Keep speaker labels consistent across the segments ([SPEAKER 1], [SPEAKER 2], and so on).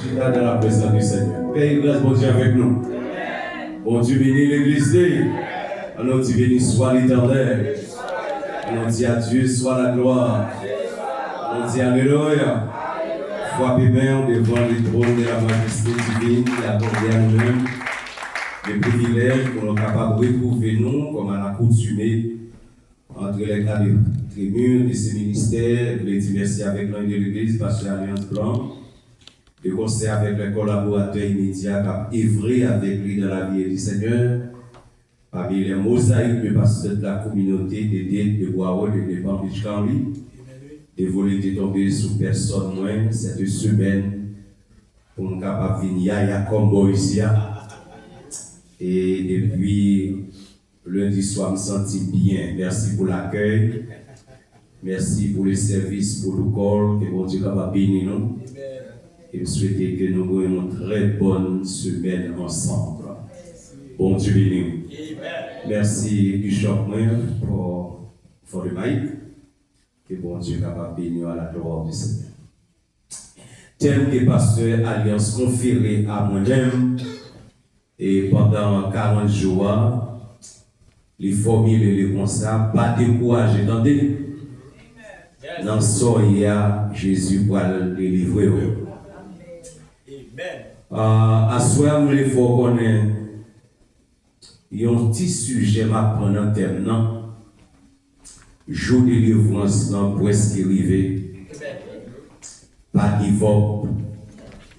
[SPEAKER 1] Dans la présence du Seigneur. Père, grâce, bon Dieu, avec nous. Bon Dieu, bénis l'église. Alors, Dieu, béni soit l'Éternel. Alors, Dieu, à Dieu soit la gloire. Alors, Dieu, alléluia. Foi bien devant le trône de la majesté divine qui a accordé à nous-mêmes le privilège pour nous capables de retrouver nous comme à l'accoutumée entre les cas de trémure de ces ministères. Je voulais dire merci avec l'un de l'église, Pasteur Alliance Blanc. De concert avec les collaborateurs immédiats qui ont œuvré avec lui dans la vie du Seigneur, parmi les mosaïques de pasteurs de la communauté de Bois-Haut, de dépend de Chambly, de voler de tomber sous personne moins cette semaine pour nous capables de venir à Moïse. Et depuis lundi soir, je me sens bien. Merci pour l'accueil. Merci pour le service protocole que mon Dieu capable de bénir nous. Et je souhaite que nous ayons une très bonne semaine ensemble. Bon Dieu béni. Merci Bishop pour le mic. Que bon Dieu est capable de bénir à la gloire du Seigneur. Thème que Pasteur Alliance conféré à moi-même. Et pendant 40 jours, les formules et les constats, pas décourager. Attendez. Dans ce soir, Jésus va le délivrer. À soi, il faut connaître un petit sujet ma prendre en terme, non? Jour de délivrance, non, presque arrivé. Pas divorce,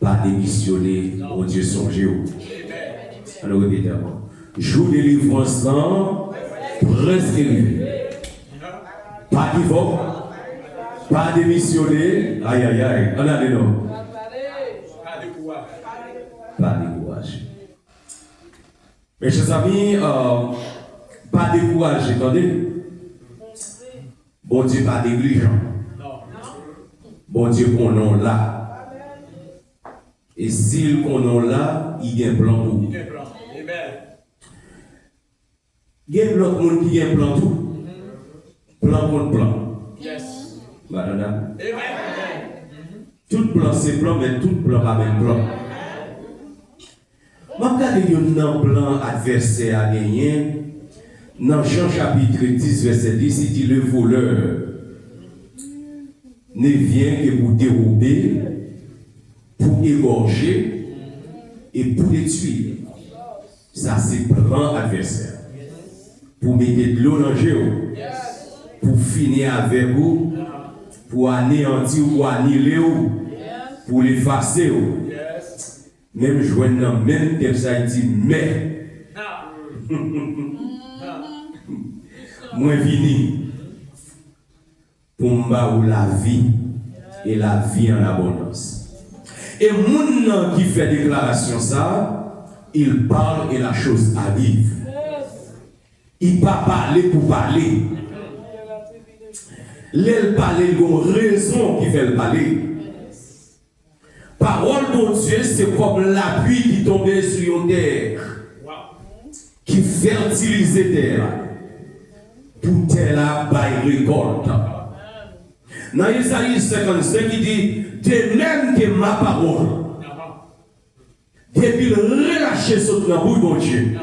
[SPEAKER 1] pas démissionner, mon Dieu songez. Alors, répétez d'abord. Jour de délivrance, non, presque arrivé. Pas divorce, pas démissionner, aïe aïe aïe, on a des noms. Pas découragé. Mes chers amis, pas découragé, attendez. Bon Dieu, pas négligent. Bon Dieu, qu'on est là. Et s'il qu'on est là, il y a un plan tout. Il y a un plan tout qui a un plan tout. Plan contre plan. Madame. Tout plan, c'est plan, mais tout plan, pas même plan. Je regarde un plan adversaire à gagner. Dans Jean chapitre 10, verset 10, il dit le voleur ne vient que pour dérober, pour égorger et pour détruire. Ça, c'est plan adversaire. Pour mettre de l'eau dans le jeu, pour finir avec vous, pour anéantir ou annihiler, pour l'effacer. Même joindre même tel ça il dit mais moi vini pour m'baou la vie et la vie en abondance. Et moun qui fait déclaration ça, il parle et la chose arrive. Il pas parler pour parler. L'elle parle, il y a une raison qui fait le parler. Parole de Dieu, c'est comme l'appui qui tombait sur une terre, qui fertilise terre, pour terre la baille récolte. Dans Isaïe 55, il dit, de même que ma parole, depuis relâcher sur la bouche de Dieu,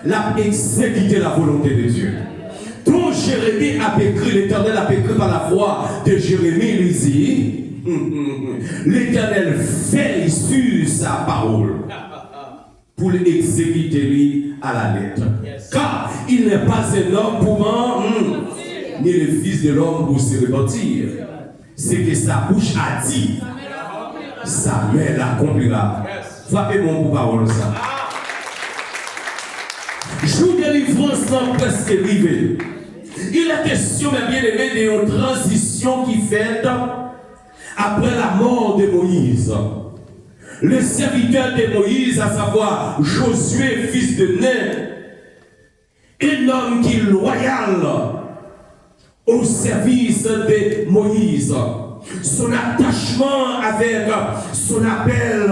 [SPEAKER 1] l'a exécuté la volonté de Dieu. Donc Jérémie a écrit, l'Éternel a écrit par la voix de Jérémie, il dit, l'Éternel fait sur sa parole pour l'exécuter lui à la lettre. Car il n'est pas un homme pour ni le fils de l'homme pour se repentir. C'est que sa bouche a dit, sa main l'accomplira. Frappez mon pour parole ça. Jour de délivrance presque arrivé. Il est question, mes bien-aimés, d'une transition qui fait après la mort de Moïse. Le serviteur de Moïse, à savoir Josué, fils de Nun, un homme qui est loyal au service de Moïse. Son attachement avec son appel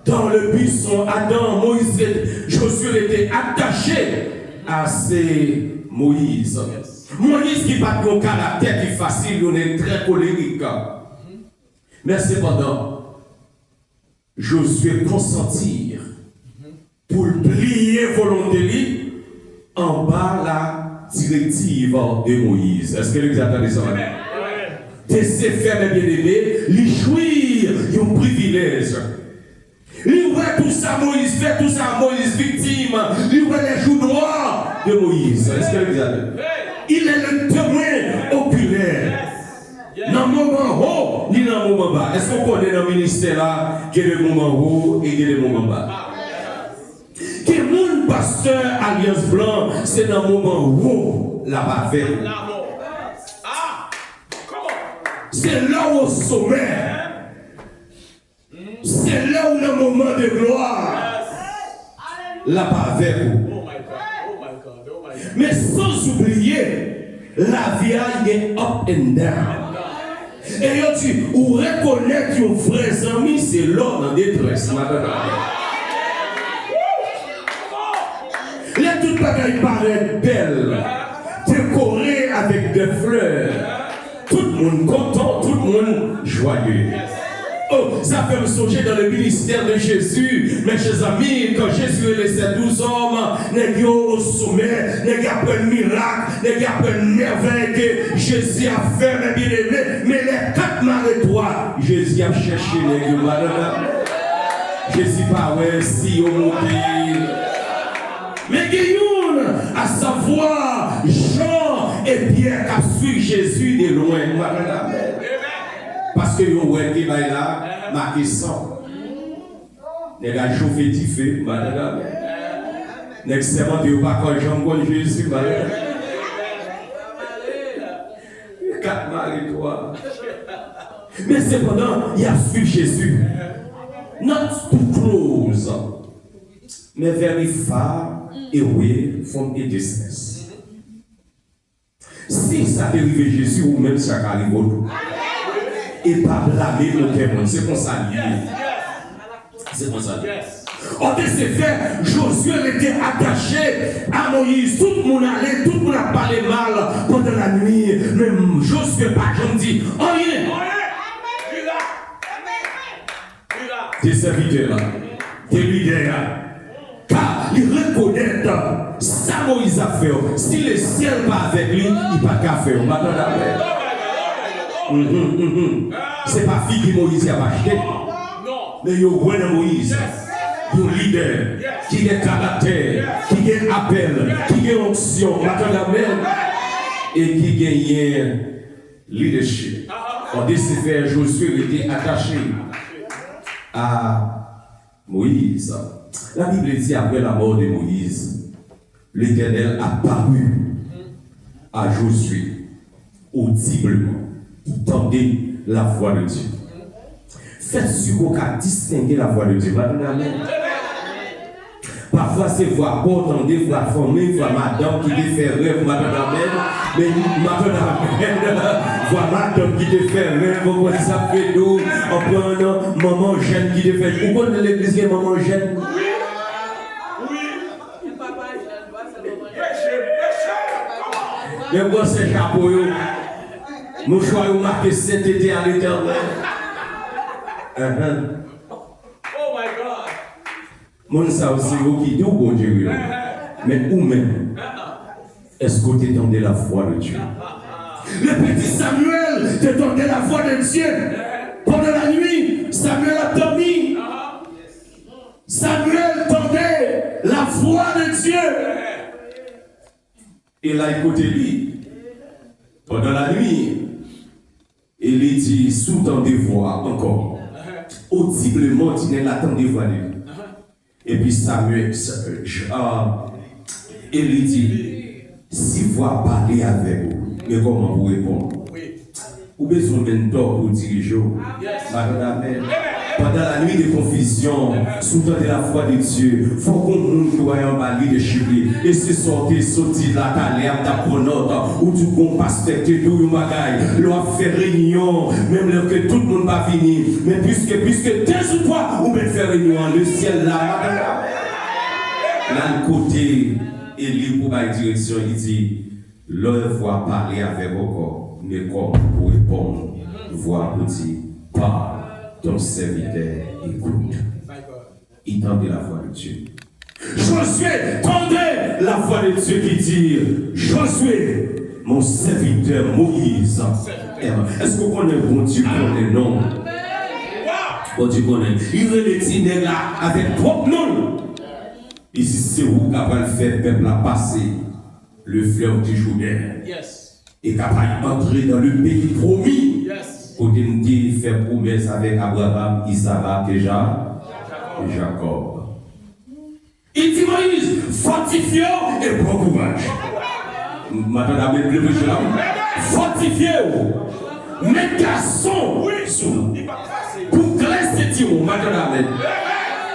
[SPEAKER 1] dans le buisson Adam, Moïse, Josué était attaché à ces Moïse. Moïse qui n'a pas de caractère qui est facile, on est très colérique. Mais cependant, Josué consentir pour plier volonté en bas la directive de Moïse. Est-ce que vous attendez ça? De se faire, mes bien-aimés, lui jouir un privilège. Lui voit tout ça, Moïse fait tout ça, Moïse victime. Lui voit les joues noirs de Moïse. Est-ce que vous attendez? Il est le témoin oculaire. Dans le moment haut, ni dans le moment bas. Est-ce qu'on connaît dans le ministère là qu'il y a le moment haut et qu'il y a le moment bas? Que mon pasteur Alliance Blanc, c'est dans le moment haut, la bavette. C'est là au sommet. C'est là où le moment de gloire. La bavette. Mais sans oublier, la vie est up and down. Et yo dit, ou reconnaître un vrai ami, c'est l'homme en détresse. Les toutes bagailles paraissent belles, décorées avec des fleurs. Tout le monde content, tout le monde joyeux. Oh, ça fait me songer dans le ministère de Jésus. Mes chers amis, quand Jésus a laissé 12 hommes, les gars au sommet, les gars après le miracle, les gars après le merveille que Jésus a fait, mes bien-aimés. Mais les 4 marais-toi, Jésus a cherché les gars, madame. Jésus pas ouais, si au monté. Mais Guillaume, à savoir, Jean et Pierre qui suivent Jésus de loin, madame. Parce que vous voyez là, marqué 100. Les gars chauffés tifés, madame. L'excellent Dieu pas quand Jean Jésus, madame. 4 maris, toi. Mais cependant, il a suivi Jésus. Not too close. Mais very far away from a distance. Si ça arrive Jésus, ou même ça arrive au tout. Et pas blâmer le témoin. C'est comme ça lié. C'est comme ça lié. En de ce fait, Josué était attaché à Moïse. Tout le monde allait, tout le monde a parlé mal pendant la nuit. Même Josué, par exemple, dit rien. Tes serviteurs là, tes leaders là. Car il reconnaît ça Moïse a fait. Si le ciel va avec lui, il n'a pas qu'à faire. C'est pas fille qui Moïse a acheté. Mais il y a un Moïse. Il y a un leader qui a caractère, qui a appel, qui a onction, et qui gagne leadership. On dit se faire Josué était attaché à Moïse. La Bible dit après la mort de Moïse, l'Éternel a paru à Josué audiblement. Il tendait la voix de Dieu. Faites ce qu'on a distingué la voix de Dieu. Parfois, c'est voix bon, tendez, voix formée, voix madame qui te fait rêve, madame. Mais madame, voix madame qui te fait rêve, vous voyez ça fait d'eau, en prenant maman jeune qui te fait. Vous connaissez l'église qui est maman jeune? Mais moi, c'est chapeau. Nous choisissons marquer cet été à l'Éternel.
[SPEAKER 2] Oh my God.
[SPEAKER 1] Mon ça aussi, vous qui dit bon Dieu. Mais où même est-ce que tu entendais la voix de Dieu? Le petit Samuel t'entendait la voix de Dieu. Pendant la nuit, Samuel a dormi. Samuel entendait la voix de Dieu. Il a écouté lui. Pendant la nuit, il dit sous-tendez voix encore. Audiblement, il n'attendait voix de lui. Et puis Samuel, il dit, si voix parler avec vous, mais comment vous répondre? Ou besoin d'un temps pour diriger. Madame, pendant la nuit de confusion, sous-tendez la foi de Dieu, il faut qu'on nous voie en bas de chibli. Et c'est sorti de la calère d'appronote, où tout bon pasteur te doux un bagaille, l'on fait réunion, même là que tout le monde va finir. Mais puisque 2 ou 3, on peut faire réunion, le ciel là, là, le côté, Élie pour ma direction, il dit, l'on voit parler avec vos corps, mais comme pour répondre, voix pour dire, parle. ton serviteur écoute.
[SPEAKER 2] My God.
[SPEAKER 1] Il tendait la voix de Dieu. Josué tendait la voix de Dieu qui dit, Josué, mon serviteur Moïse. Est-ce que vous connaissez bon Dieu connaît non? Bon Dieu connaît. Il est le petit là avec propre nom. Ici c'est vous qui avez fait le peuple à passer le fleuve du Jourdain.
[SPEAKER 2] Yes.
[SPEAKER 1] Et capable d'entrer dans le pays promis.
[SPEAKER 2] Yes.
[SPEAKER 1] Pour qu'il fait promesse avec Abraham, Isaac et Jacob. Il dit Moïse, fortifiez-vous et bon courage. Maintenant, le prêcher là. Fortifiez-vous. Mes garçons, pour classer Timo, maintenant,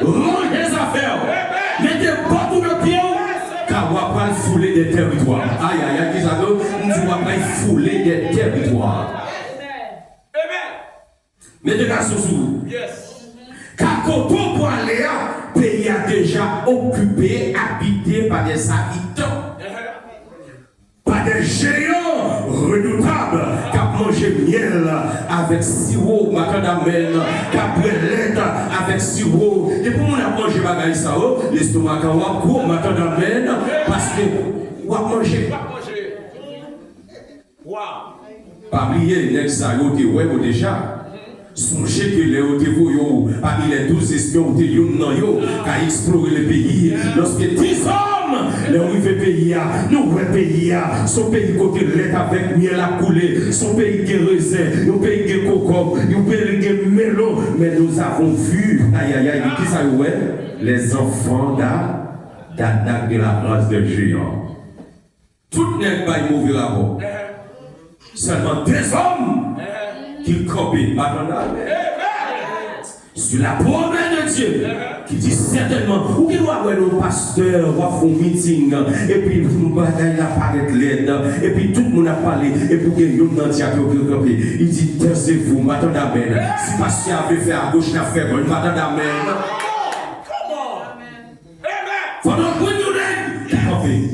[SPEAKER 1] rangez les affaires. Mettez pas tout le pied. Car on va pas fouler des territoires. Aïe, aïe, aïe, qui ça veut? On ne va pas fouler des territoires. Mettez garçons sous vous. Car quand on pour aller, le pays a déjà occupé, habité par des habitants, par des géants redoutables qui ont mangé miel avec sirop, macadamel, qui ont pris l'aide avec sirop. Et pour moi, on a mangé bagaille ça, l'estomac a court, macadamel, parce que on a mangé.
[SPEAKER 2] Wow.
[SPEAKER 1] Pas oublier, les ça, vous déjà. Songez que les hauts parmi les 12 espions qui ont exploré le pays. Lorsque 10 hommes, les arrivés pays, nous pays, son pays côté l'aide avec miel à couler, son pays qui raisin, nos pays qui coco, nos pays qui melon. Mais nous avons vu, aïe aïe aïe, qui ça les enfants d'Anak de la race des géants. Tout n'est pas mauvais rapport. Seulement 2 hommes qui copient maintenant sur la promesse de Dieu qui dit certainement ou qui doit avoir nos pasteurs va faire un meeting et puis nous bataille la paraître l'aide et puis tout le monde a parlé et puis il y a un diable qui copie il dit taisez-vous maintenant d'amen si pasteur avait fait à gauche n'a fait bon maintenant d'amen pendant que nous copie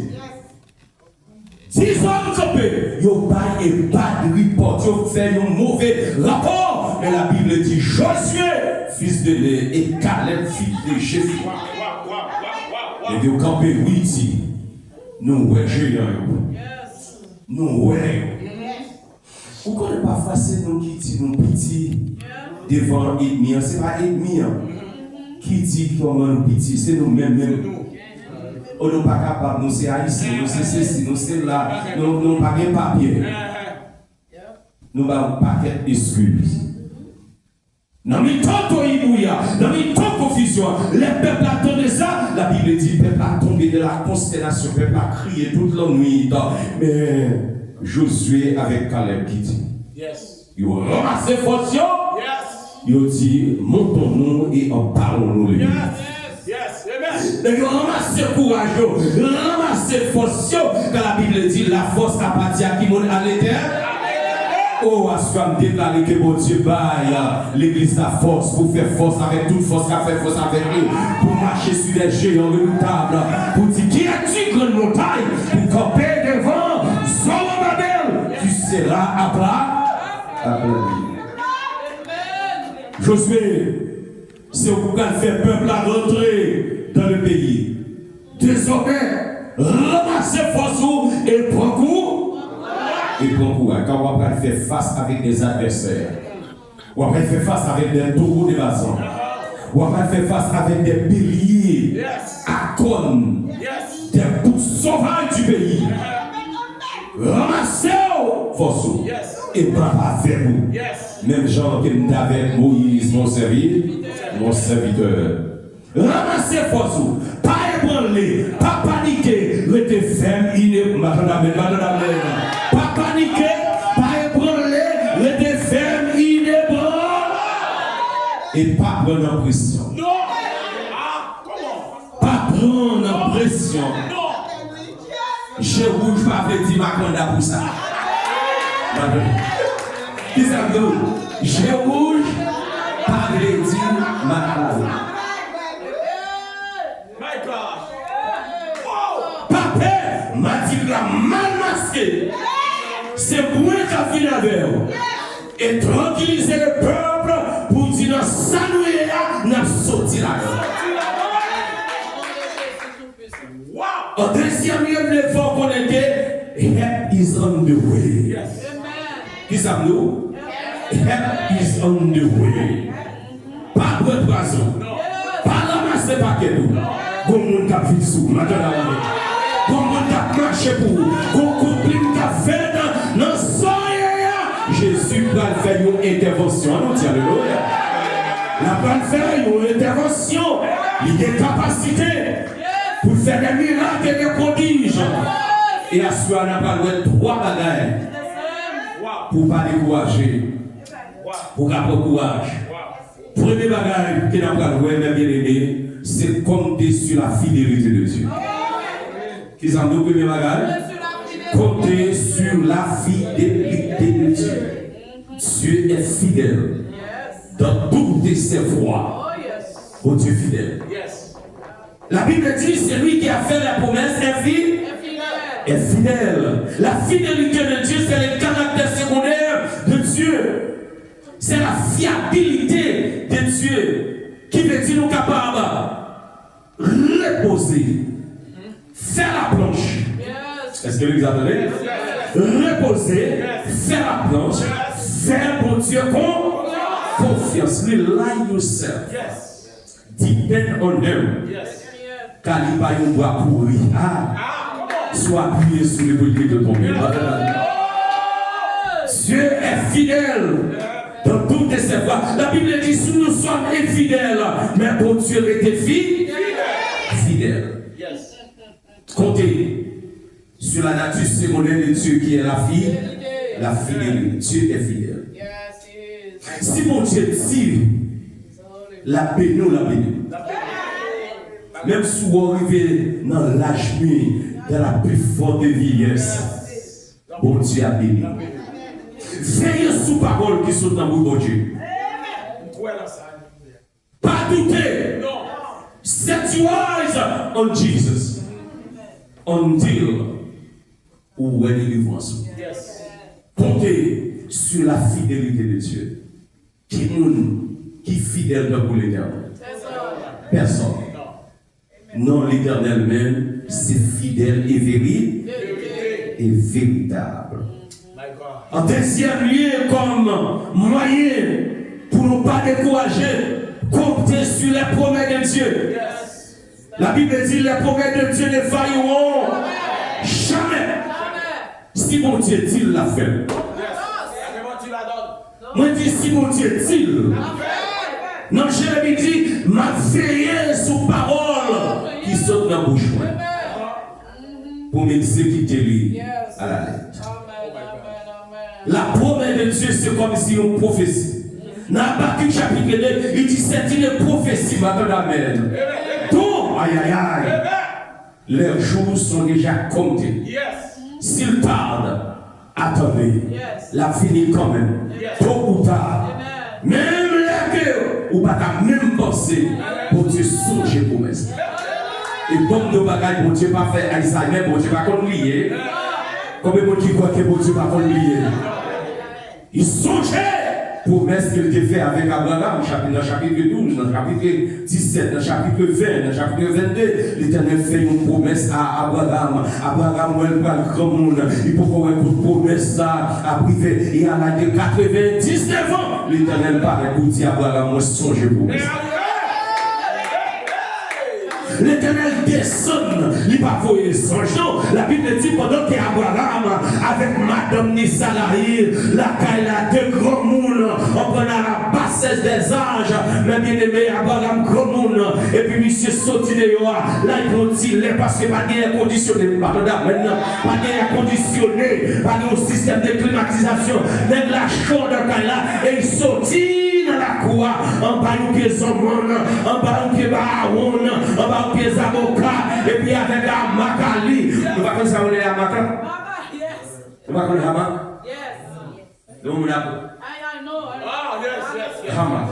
[SPEAKER 1] 10 hommes copés, ils n'ont pas de report, ils ont fait un mauvais rapport. Mais la Bible dit Josué, fils de Né, et Caleb, fils de Jésus. Et ils ont campé, oui, dit, nous, ouais, géants. Nous, ouais. Vous ne connaissez pas facile, nous qui dit, nous petits, devant l'ennemi, ce n'est pas l'ennemi. Qui dit comment nous petits, c'est nous-mêmes. On n'est pas capable, nous sommes haïtiens, nous sommes ceci, nous sommes là, nous n'avons pas de papier. Nous n'avons pas d'excuses. Dans le temps de Ibouya, dans le temps de confusion, les peuples attendaient ça. La Bible dit le peuple a tombé de la constellation, le peuple a crié toute la nuit. Mais Josué avec Caleb qui dit ils ont ramassé force, ils ont dit montons-nous et en parlons-nous. Ils ont ramassé courage, ramassé force, quand la Bible dit la force appartient à qui à l'éternel. Oh, est-ce qu'on déclare que mon Dieu baille l'église la force pour faire force avec toute force qui a fait force avec nous, pour marcher sur des géants redoutables, pour dire qui a-t-il grande montagne, pour camper devant Zorobabel, tu seras aplani. Josué, c'est pour qu'on fait peuple à rentrer dans le pays. Désormais, ramassez force et prends coup. Et prends courage. Quand on va faire face avec des adversaires, on va faire face avec des taureaux de bassin, on va faire face avec des béliers à cône, des boucs sauvages du pays. Ramassez force et pas avec vous. Même Jean qui est avec Moïse, mon serviteur. Ramassez force, pas ébranler, pas paniquer, restez ferme, madame. Pas paniquer, pas ébranler, restez ferme, inébranlable. Et pas prendre en pression.
[SPEAKER 2] Non.
[SPEAKER 1] Pas prendre en pression. Je rouge pas fait dire ma conda pour ça. Qui ça veut? Je rouge pas fait dire ma conda. Papa m'a dit la mal masqué. C'est moi qui a fini avec vous. Et tranquilliser le peuple pour dire dans sa nuit, n'a sorti là.
[SPEAKER 2] Wow.
[SPEAKER 1] En deuxième lieu, le fort qu'on était, help is on the way.
[SPEAKER 2] Yes.
[SPEAKER 1] Qui ça nous? Help is on the way. Pas de poison. Pas ramasser paquet tout. Bon monde qui a fait sous. Maintenant, bon monde qui a marché pour vous. Bon couple qui a fait dans soya. Jésus va faire une intervention. Nous disons alléluia. La va faire une intervention. Il a des capacités pour faire des miracles et des prodiges. Et à ce moment-là, on a parlé de 3 bagailles pour ne pas décourager, pour avoir courage. Premier bagage qui n'a pas le bien aimé, c'est compter sur la fidélité de Dieu. Qui s'en dit le premier bagage? Compter sur la fidélité de Dieu. Dieu est fidèle dans toutes ses voies. Oh Dieu fidèle. La Bible dit c'est lui qui a fait la promesse est fidèle. La fidélité de Dieu, c'est le caractère secondaire de Dieu. C'est la fiabilité de Dieu qui veut dire nous capables de reposer, faire la planche. Est-ce que vous entendez? Reposer, faire la planche, faire pour Dieu confiance. Rely yourself. Depend on him. Car il n'y a pas un bois pourri. Sois appuyé sur les politiques de ton Dieu. Dieu est fidèle dans toutes ses voies. La Bible dit si nous sommes infidèles, mais bon Dieu était fidèle. Comptez sur la nature secondaire de Dieu qui est la fidélité. Dieu est fidèle. Si mon Dieu dit la paix, nous la paix. Même si vous arrivez dans l'âge dans la plus forte vieillesse, bon Dieu a béni. Veillez sous parole qui sont dans mon Dieu. Pas douter. Set your eyes on Jesus until ou when you live once. Comptez sur la fidélité de Dieu. Qui est fidèle pour l'Éternel? Personne. Non, l'Éternel même, c'est fidèle et véritable. En deuxième lieu, comme moyen pour ne pas décourager, compter sur les promesses de Dieu. La Bible dit les promesses de Dieu ne failleront jamais. Si mon Dieu dit, il l'a fait. Moi, je dis si mon Dieu dit, non, Jérémie dit, m'a veillé sur parole qui saute dans la bouche. Pour m'exécuter lui à la lettre. La promesse de Dieu, c'est comme si on prophétie. Dans Habakkuk chapitre 2, il dit c'est une prophétie, maintenant amen. Tout, aïe aïe aïe, leurs jours sont déjà comptés. S'ils tardent, attendez, la finit quand même, tôt ou tard. Même la guerre, ou pas même penser pour Dieu songer promesse. Et comme nos bagages, bon Dieu pas fait Alzheimer, bon Dieu pas qu'on lié. Combien de gens qui croient que bon Dieu pas qu'on lié? Il songeait promesse qu'il a fait avec Abraham, dans le chapitre 12, dans le chapitre 17, dans le chapitre 20, dans le chapitre 22. L'Éternel fait une promesse à Abraham. Abraham, il va le grand monde. Il faut qu'on ait une promesse à priver. Et à l'âge de 99 ans, l'Éternel parle pour dire à Abraham, moi, songe promesse. L'Éternel descend, il va voyer son jour. La Bible dit pendant qu'Abraham, avec Madame Nisalaï, la caille de grands moules, on prend la bassesse des anges, mais bien aimé, Abraham, grand moule, et puis monsieur sorti de là, il continue parce que pas de conditionné, maintenant, pas de conditionné, pas de système de climatisation, même la chaude caille là, et il sortit dans la cour, en bas nous pieds Zomon, en bas nous pieds Baron, en bas nous pieds Aboka, et puis avec la Makali. Vous va connaître ça, on est à Maka? Vous va connaître Hamak? Yes. Donc, I know. Ah, yes. Hamak.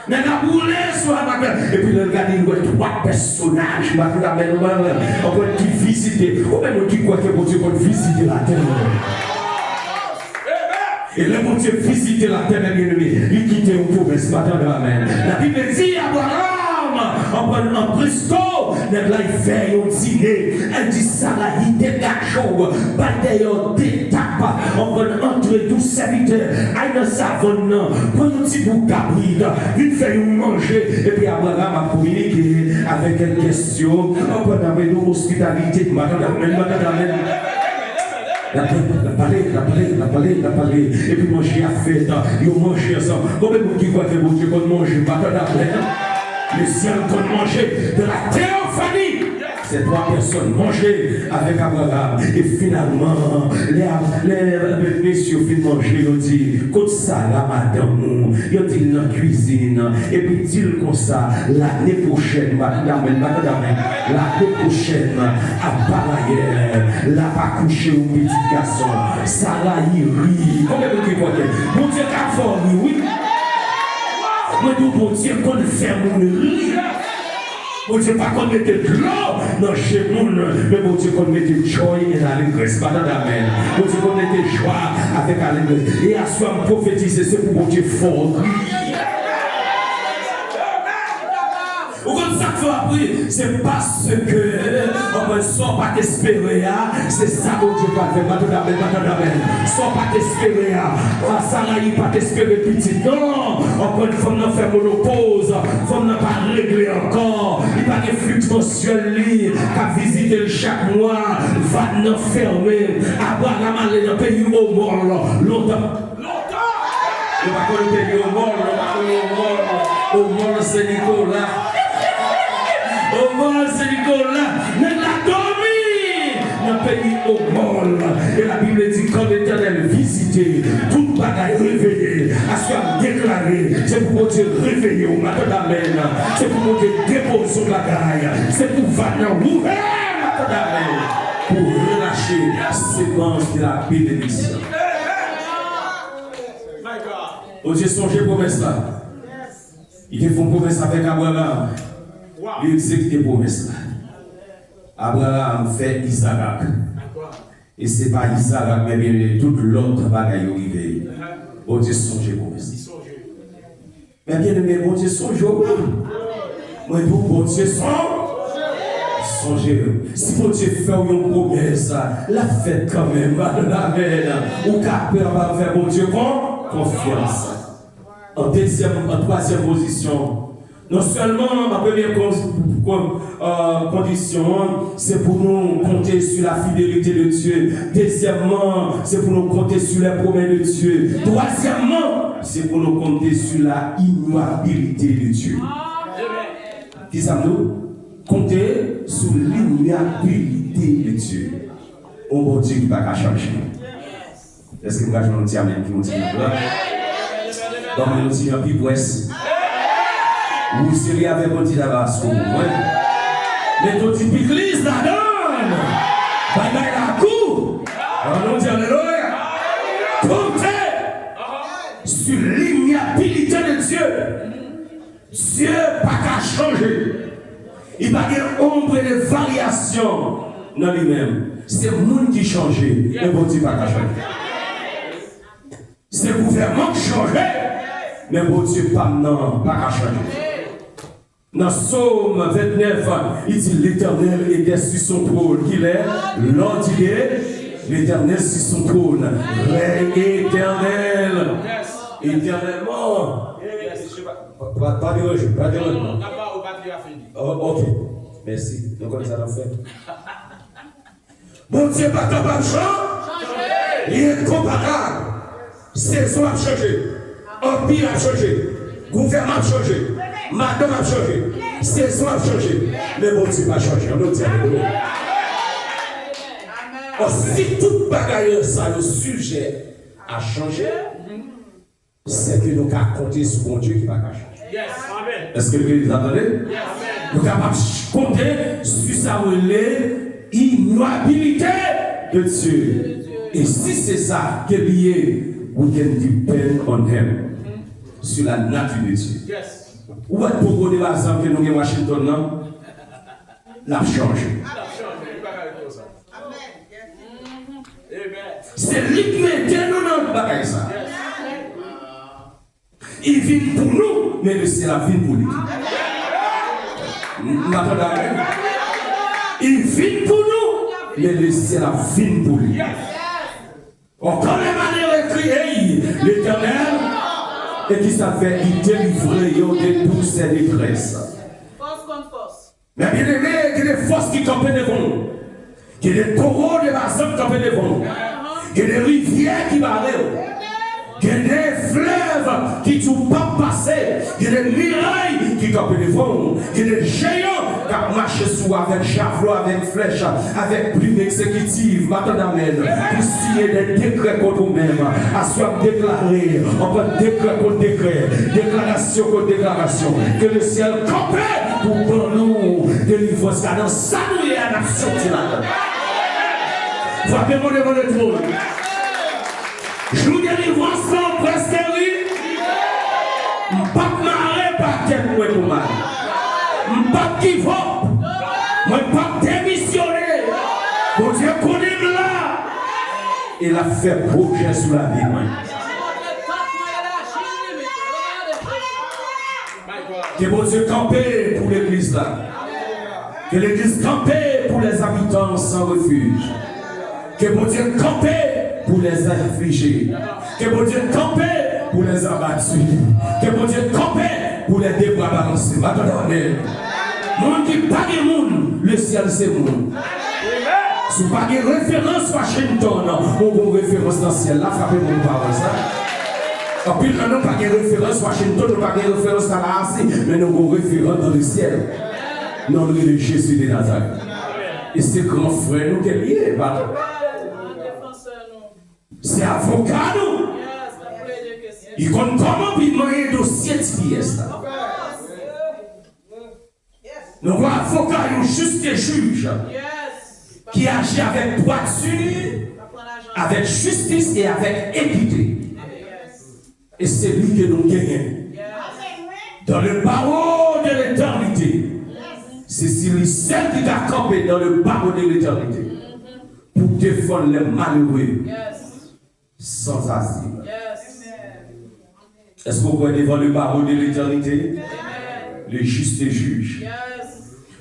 [SPEAKER 1] Mais la boule sur Hamak. Et puis, le gars, il voit 3 personnages. On peut visiter. Ou même on dit quoi que bon Dieu peut visiter la terre.
[SPEAKER 3] Et le bon Dieu visite la terre, bien aimé, il quitte une promesse, amen. La Bible dit Abraham, en Christo, là il fait un dîner, elle dit ça là, il détache, pas d'ailleurs détape, on va entrer tous serviteurs, aïe dans sa bonne, prends un petit bout d'abrid, il fait nous manger, et puis Abraham a communiqué avec une question, on va avoir une hospitalité, madame, la parler, et puis manger à fête, ils ont mangé ensemble. Combien de gens qui voient que bon Dieu qu'on mange, le ciel qu'on manger de la théophanie. Ces trois personnes mangeaient avec Abraham. Et finalement, les messieurs finissent manger, ils ont dit, comme ça, la madame, ils ont dit dans la cuisine. Et puis, dit comme ça, l'année prochaine, l'année prochaine, à Balayer, là, pas coucher au petit garçon. Ça là, il rit. Combien de gens qui voient que bon Dieu qu'a formé, oui. Mais nous, bon Dieu, qu'on fait mon rire. Bon Dieu, pas qu'on mette de l'eau dans chez nous, mais bon Dieu, qu'on mette de joie et l'allégresse. Amen. Bon Dieu, qu'on mette de joie avec l'allégresse. Et à soi, prophétiser, c'est pour bon Dieu fort. C'est parce que on ne sort pas t'espérer, c'est ça que Dieu va faire. Sors pas t'espérer, ça là, il pas t'espérer petit. Non, encore une fois, on fait monopause, on n'a pas réglé encore. Il n'y a pas de flux mensuel qu'à visiter chaque mois, va nous fermer. Abraham aller dans le pays au mort longtemps. Il va pas le pays au mort, au mort, c'est Nicolas. Au mort, c'est Nicolas, mais l'a dormi dans le pays au mort. Et la Bible dit quand l'Éternel visitait, toute bagaille réveillée, à soi déclaré, c'est pour Dieu réveiller au matin d'amen, c'est pour Dieu déposer sur la bagaille, c'est pour venir ouvrir matin d'amen, pour relâcher la séquence de la bénédiction. Oh Dieu, songez promesse là. Il te font promesse avec Abraham. Il exécute des promesses là. Abraham fait Isaac. Et ce n'est pas Isaac, mais bien toute l'autre bagaille arrivée. Bon Dieu, songez promesse. Mais bien aimé, bon Dieu, songez au moins. Moi, bon Dieu, songez. Si bon Dieu fait une promesse, la faites quand même. Amen. Ou qu'à faire bon Dieu confiance. En troisième position. Non seulement ma première condition, c'est pour nous compter sur la fidélité de Dieu. Deuxièmement, c'est pour nous compter sur les promesses de Dieu. Troisièmement, c'est pour nous compter sur la immuabilité de Dieu. Qui ça nous? Compter sur l'immuabilité de Dieu. On va dire qu'il ne va pas changer. Est-ce que nous allons dire Amen? Qui nous dit là? Donc, nous disons un peu plus. Vous seriez avec un petit tabasco. Mais ton petit église la donne. Bye bye la cour. On dit alléluia. Comptez sur l'immuabilité de Dieu. Dieu n'a pas changer. Il n'y a pas d'ombre et de variation dans lui-même. C'est le monde qui change. Mais bon Dieu n'a pas changer. C'est le gouvernement qui change. Mais bon Dieu pas changer. Dans Psaume 29, il dit l'Éternel était sur son trône. Qu'il est l'entier, l'Éternel sur son trône. Règne éternel. Éternellement. Pas de rejet, pas de rejet. Ok, merci. Donc, comme ça, on fait. Bon Dieu, pas capable de changer. Il est comparable. Saison a changé. Empire a changé. Gouvernement a changé. Madame a changé, saison a changé, mais bon Dieu n'a pas changé. On dit si tout bagaille ça, le sujet a changé, c'est que nous avons compté sur bon Dieu qui va changer. Est-ce que vous entendez? Nous sommes capables de compter sur sa immuabilité de Dieu. Et si c'est ça qui est lié, we can depend on him. Sur la nature de Dieu. Où est-ce pour vous exemple que nous avons Washington non? L'a changé. C'est lui qui met nous dans le bagage ça. Il vit pour nous, mais le ciel a vient pour lui. Il vit pour nous, mais le ciel a vient pour lui. Encore les manières écrites, l'Éternel, et qui s'appelle, il délivrait de toutes ses détresses.
[SPEAKER 2] Force contre force.
[SPEAKER 3] Mais bien aimé, il y a des forces qui campent devant nous. Il y a des taureaux de bazar qui campent devant nous. Il y a des rivières qui barrent. Il y a des fleuves qui ne sont pas passés. Il y a des murailles qui campent devant nous. Il y a des géants qui marchent sous avec javelot, avec flèche, avec plume exécutive, maintenant amen. Pour signer des décrets contre nous-mêmes. À soi déclarer, on peut décret contre décret, déclaration contre déclaration. Que le ciel campe pour nous délivrer ça dans sa nuit à la sortie là. Frappez-moi devant le trône. Je vous délivre sans presque lui. Je ne pas marrer par quel point pour mal. Je ne pas give up. Je ne pas démissionner. Mon Dieu connaît là. Il a fait progrès sur la vie. Que mon Dieu camper pour l'église là. Que l'église camper pour les habitants sans refuge. Que mon Dieu camper pour les affligés. Que mon Dieu camper pour les abattus. Que mon Dieu camper pour les débats balancés. Attendez. Monde qui pas de monde, le ciel c'est monde. Si vous n'avez pas de référence Washington, ou une référence dans le ciel, là, frappez mon parole ça. En plus, nous n'avons pas de référence Washington, nous n'avons pas de référence dans la Asie, mais nous avons une référence dans le ciel. Nous avons le Jésus de Nazareth. Et c'est grand frère nous qui est lié. C'est avocat nous. Il compte comment il m'a un dossier de pièces. Nous avons un avocat, un juste juge qui agit avec droiture, avec justice et avec équité. Et c'est lui que nous gagnons. Dans le barreau de l'éternité. C'est celui seul qui a campé dans le barreau de l'éternité. Pour défendre les malheureux. Sans asile. Est-ce que vous pouvez devant le barreau de l'éternité? Le juste juge.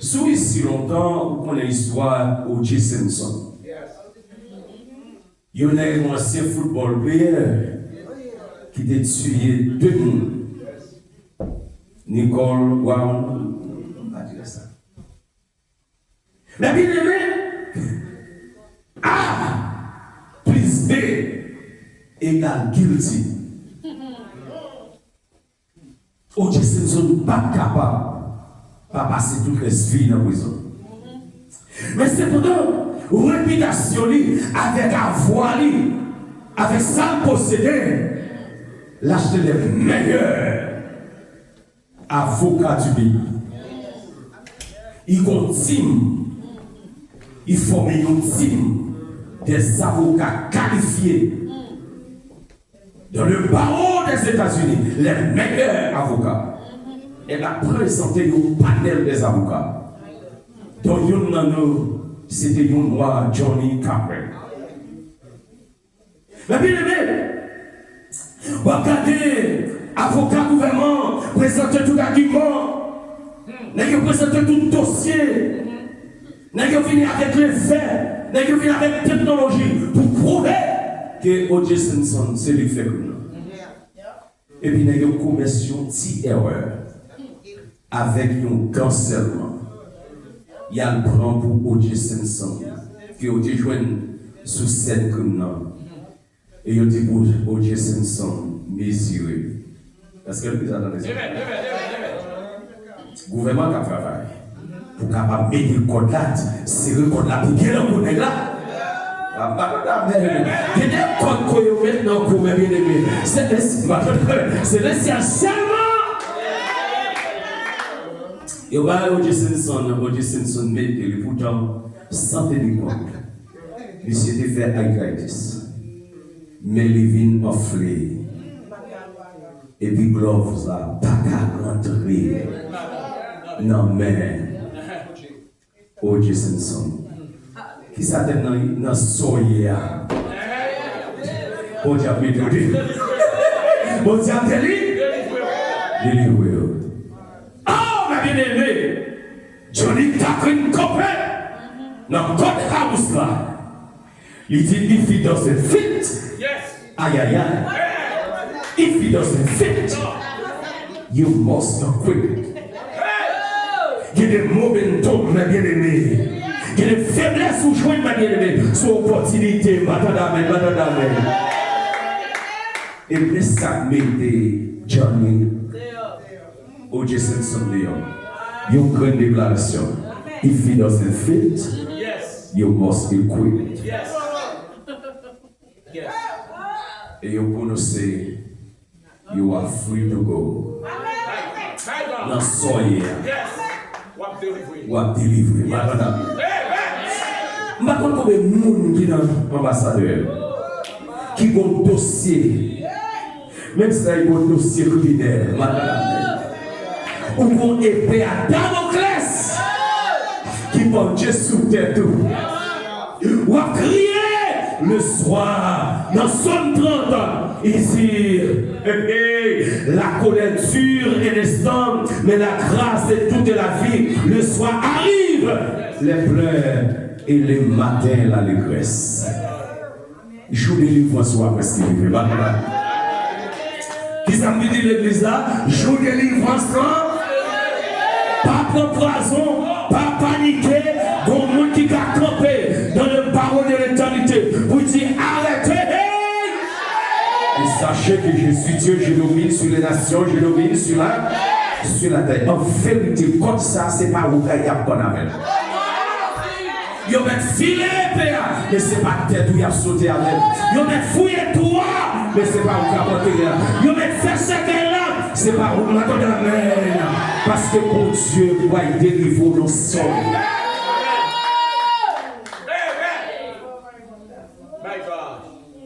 [SPEAKER 3] Sous ici longtemps, vous connaissez l'histoire O.J. Simpson. Il y a un ancien football player qui a tué 2 personnes. Nicole Brown, on va dire ça. Mais bien aimé, A plus B égale guilty. O.J. Simpson n'est pas capable de passer toute la vie dans la prison. Mais cependant, réputation avec avoir, avec ça posséder, l'acheter les meilleurs avocats du pays. Il continue, il forme une team des avocats qualifiés dans le barreau des États-Unis, les meilleurs avocats. Elle a présenté un panel des avocats. Dont c'était un noir, Johnny Carver. Mais bien aimé, regardez, avocat gouvernement, présenter tout argument, n'a présenté tout dossier, n'a venu avec les faits, n'a venu avec technologie pour prouver que O.J. Simpson, c'est lui qui fait comme nous. Et puis, n'a commis une petite erreur avec un cancellement. Il y a le plan pour O.J. Simpson qui a été joué sous scène comme nous. Et il a dit pour O.J. Simpson, mesuré. Parce que le président de le gouvernement qui a travaillé pour capable mettre le code là, c'est le code là pour bien le code là. Il y a des codes qu'on met maintenant pour bien aimer. C'est le ciel seulement. Et O.J. Simpson met et pourtant sans tenir compte. Il s'était fait arthritis. Mais il vient enflé. Et puis gloves là, pas qu'à rentrer. Non mais O.J. Simpson qui s'attend dans soya. O.J. a mis O.J. a télé.
[SPEAKER 1] Délivré.
[SPEAKER 3] Oh, ma bien-aimée, Johnny Takrin Copé, dans le courthouse là, il dit, if he doesn't fit, aïe aïe aïe, if he doesn't fit, you must not quit. Il y a des momentum, ma bien-aimée. Il y a des faiblesses où jouer, ma bien-aimée. Son opportunité, madame. Et puis ça m'aide, Johnny. Au Jason Sunday. You grande déclaration. If he doesn't fit, you must be quit. Et you connaissez, you are free to go. Dans soyez. Ou à délivrer, madame. Je ne sais pas combien de monde qui est dans l'ambassadeur, qui a un dossier, même si il y a un dossier criminel, madame. Ou une épée à Damoclès, qui penche sous tête. Ou à crier le soir, dans son 30 ans, ici, la colère dure et l'instant, mais la grâce et toute la vie, le soir arrive, les pleurs et les matins, l'allégresse. Jour de délivrance soit presque arrivé. Qui ça me dit l'église là? Jour de délivrance, pas prendre poison, pas paniquer, bon monde qui a campé dans le barreau de l'éternité pour dire arrêtez. Et sachez que je suis Dieu, je domine sur les nations, je domine sur la terre. En vérité, comme ça, c'est pas où il y a bon avec. Ils ont filé mais c'est pas tête où il a sauté avec. Ils ont fouillé toi, mais c'est pas où il a porté là. Ils ont fait ce qu'elle là, c'est pas où il a donné la mer. Parce que pour Dieu, il va délivrer nos sols.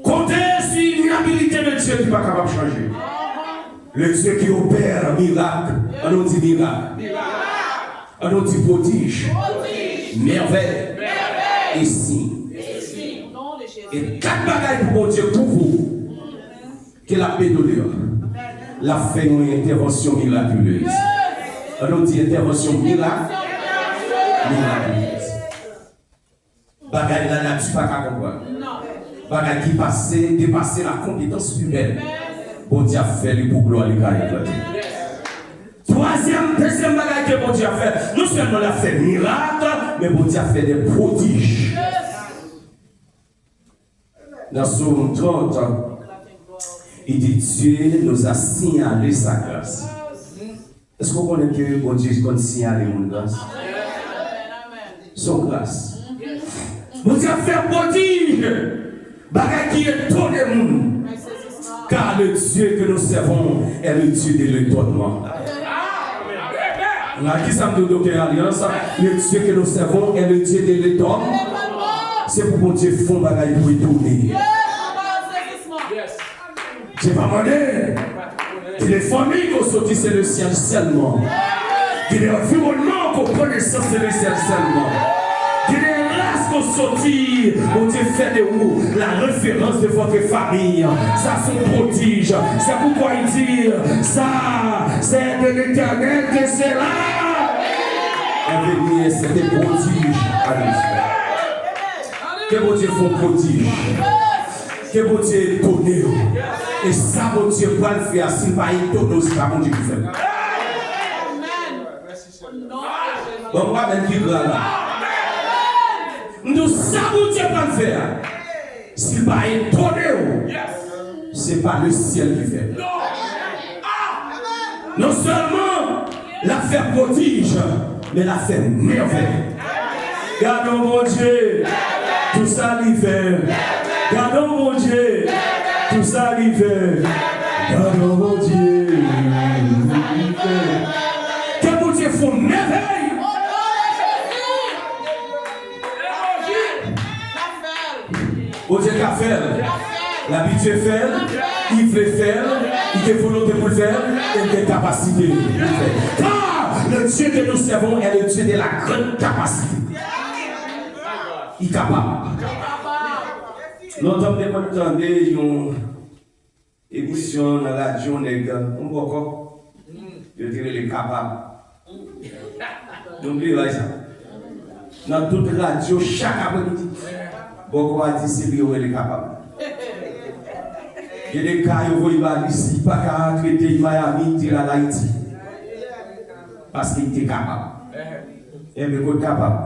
[SPEAKER 3] Comptez sur l'habilité de Dieu qui n'est pas capable de changer. Le Dieu qui opère miracle, on nous dit miracle, on nous dit prodige, merveille. Ici. Et quatre bagailles pour mon Dieu pour vous. Que la paix de Dieu. La fait une intervention miraculeuse. On dit intervention miraculeuse. Bagaille la nature pas qu'à comprendre. Bagaille qui passait, dépasser la compétence humaine. Bon Dieu a fait les pour gloire les gars éclater. Deuxième bagaille que bon Dieu a fait, non seulement il a fait miracle, mais bon Dieu a fait des prodiges. Dans Psaume 30, il dit Dieu nous a signalé sa grâce. Est-ce qu'on connaît que bon Dieu a signalé mon grâce? Son grâce. Bon Dieu a fait prodige. Bagaille qui est tout le monde. Car le Dieu que nous servons est le Dieu de l'étonnement. Qui ça me dit Alliance? Le Dieu que nous servons est le Dieu de l'étonnement. C'est pour mon Dieu fond bagaille pour y tourner. J'ai pas demandé. Que les familles qu'on sortit c'est le ciel seulement. Que les environnements qu'on connaissance c'est le ciel seulement. Que les races qu'on sortit, mon Dieu fait de vous la référence de votre famille. Ça sont prodiges. C'est pourquoi il dit ça, c'est de l'éternel que c'est là. Et c'est des prodiges. Que mon Dieu font prodige. Que mon Dieu donne. Et ça, mon Dieu, va le faire. S'il va y donner, c'est pas mon Dieu qui fait. Bon, moi, même qui là. Nous savons Dieu va le faire. S'il va y donner, c'est pas le ciel qui fait. Non seulement l'affaire prodige, mais l'affaire merveille. Gardons mon Dieu, tout ça l'y fait. Gardons mon Dieu, tout ça l'y fait. Gardons mon Dieu, que mon Dieu faut merveille. Mon Dieu qu'a fait, l'habitude fait, il veut faire, il a volonté pour le faire, il a capacité pour le faire. Car le Dieu que nous servons est le Dieu de la grande capacité. Il est capable. Longtemps que nous entendons une émission dans la radio, on voit encore.
[SPEAKER 1] Je dirais les capables. N'oubliez pas ça. Dans toute radio, chaque après-midi, beaucoup va dire c'est lui qui est capable. Il y a des cas où il va ici, pas qu'à traiter Miami, dire à Haïti. Parce qu'il était capable. Et il est capable.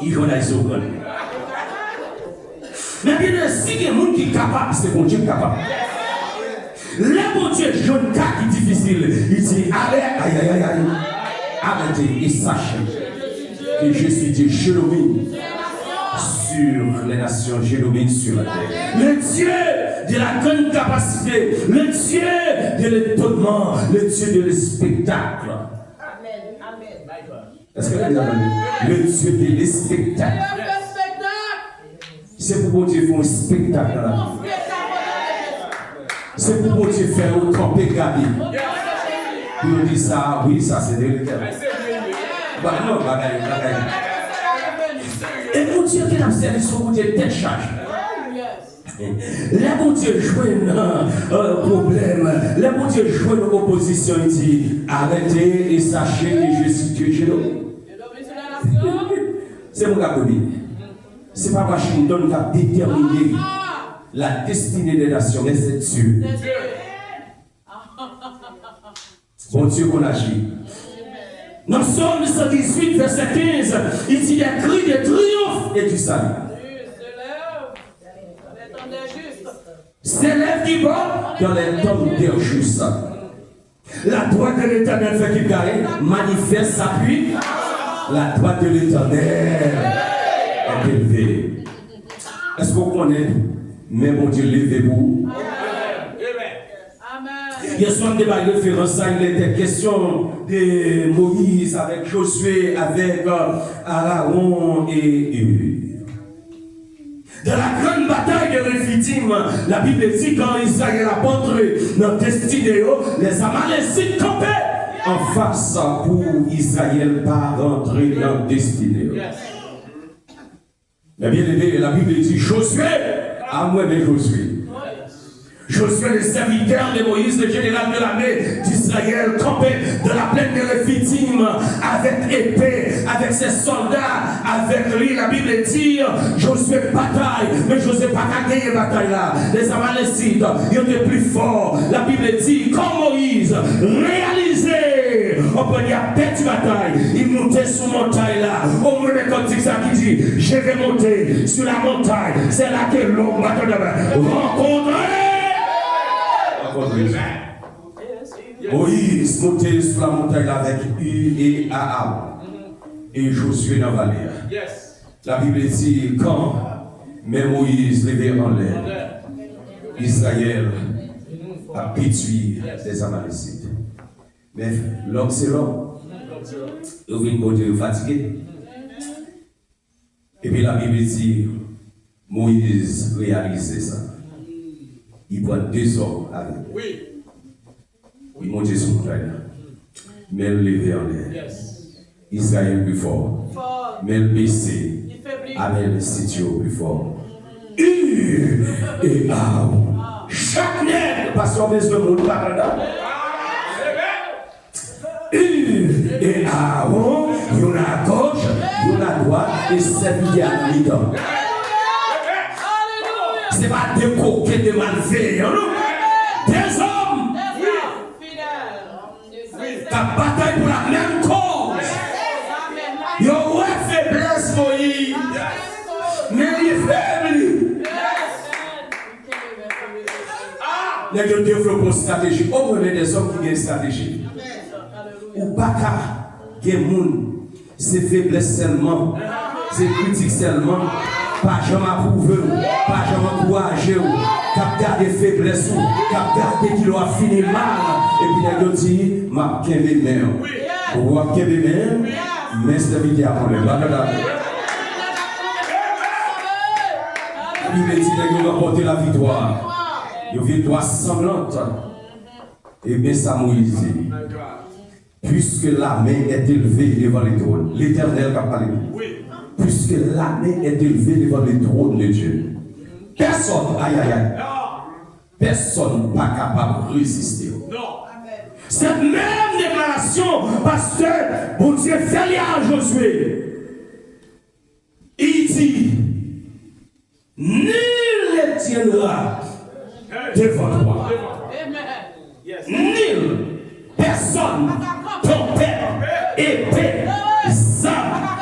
[SPEAKER 1] Il connaît ce qu'on. Mais bien si il y a des gens qui sont capables, c'est bon Dieu qui est capable. Le bon Dieu, jeune cas qui est difficile, il dit aïe, arrêtez et sachez que je suis Dieu, je domine sur les nations, je domine sur la terre. Le Dieu de la grande capacité, le Dieu de l'étonnement, le Dieu de le spectacle. Est-ce que vous avez le Dieu de l'espectacle? C'est pour Dieu faire un spectacle dans la vie. C'est pour Dieu faire autant pégader. Puis on dit ça, oui, ça c'est délicat. Bah non, bagaille. Et mon Dieu qui a servi son Dieu tête charge. Là, mon Dieu joue un problème. Là, mon Dieu joue une opposition. Il dit arrêtez et sachez que je suis Dieu, je domine. C'est mon gars. C'est pas Washington qui a déterminé la destinée des nations, mais c'est Dieu. Bon Dieu qu'on agit. Dans Psaume 118, verset 15, il dit des cris de triomphe et du salut. S'élève qui va dans les tombes des justes. La droite de l'Éternel fait qu'il gagne, manifeste sa pluie. La droite de l'Éternel est élevée. Est-ce qu'on connaît? Mais mon Dieu, levez-vous. Hier soir, débat référence à il était question de Moïse avec Josué, avec Aaron et Hur. Dans la grande bataille de Réphidim, la Bible dit quand Israël a entré dans destinée, les Amalécites campaient en face pour Israël pas rentrer dans destinée. Mais bien aimé, la Bible dit Josué, à moi mais Josué. Josué, le serviteur de Moïse, le général de l'armée d'Israël, campé de la plaine de Réphidim, avec épée, avec ses soldats, avec lui. La Bible dit Josué bataille, mais Josué pas gagné la bataille là. Les Amalécites, ils étaient plus forts. La Bible dit comme Moïse, réalisé, on peut dire petite bataille. Il montait sur la montagne là. Au moins, quand il ça qui dit je vais monter sur la montagne, c'est là que l'homme va rencontrer. Moïse montait sur la montagne avec Hur et Ahab et Josué dans la vallée. La Bible dit quand mais Moïse levait en l'air, Israël a pitué des Amalécites. Mais l'homme c'est l'homme. Il vient pour Dieu fatigué. Et puis la Bible dit Moïse réalisait ça. Il prend 2 hommes avec lui. Il monte sur le montagne. Mais il levé en l'air. Israël plus fort. Mais il baissé. Avec le sitio plus fort. Et Aaron. Chaque nègre passe sur mes hommes au Canada. Et Aaron, il y en a à gauche, il y en a à droite, et c'est lui qui a mis dans. C'est pas des coquets de malveillants, non? Des hommes fidèles qui bataillent pour la même cause. Ils ont une faiblesse, Moïse. Mais il est faible. Les gens développent une stratégie. On connaît des hommes qui ont une stratégie. Ou pas qu'à des gens, c'est faiblesse seulement, c'est critique seulement. Pas jamais approuvé, pas jamais encouragé, cap garder faiblesse, cap garder qu'il a fini mal. Et puis il a dit, ma kebe même. Ou ma kebe même, mais c'est vite à prendre. Il dit qu'il va porter la victoire. Une victoire sanglante. Et bien ça Moïse dit, puisque la main est élevée devant les trônes, l'Éternel va parler. Puisque l'armée est élevée devant le trône de Dieu. Personne, personne n'est pas capable de résister.
[SPEAKER 3] Cette même déclaration, pasteur, bon Dieu fait à Josué. Il dit, nul ne tiendra devant toi. Nul, personne, ton père, épée,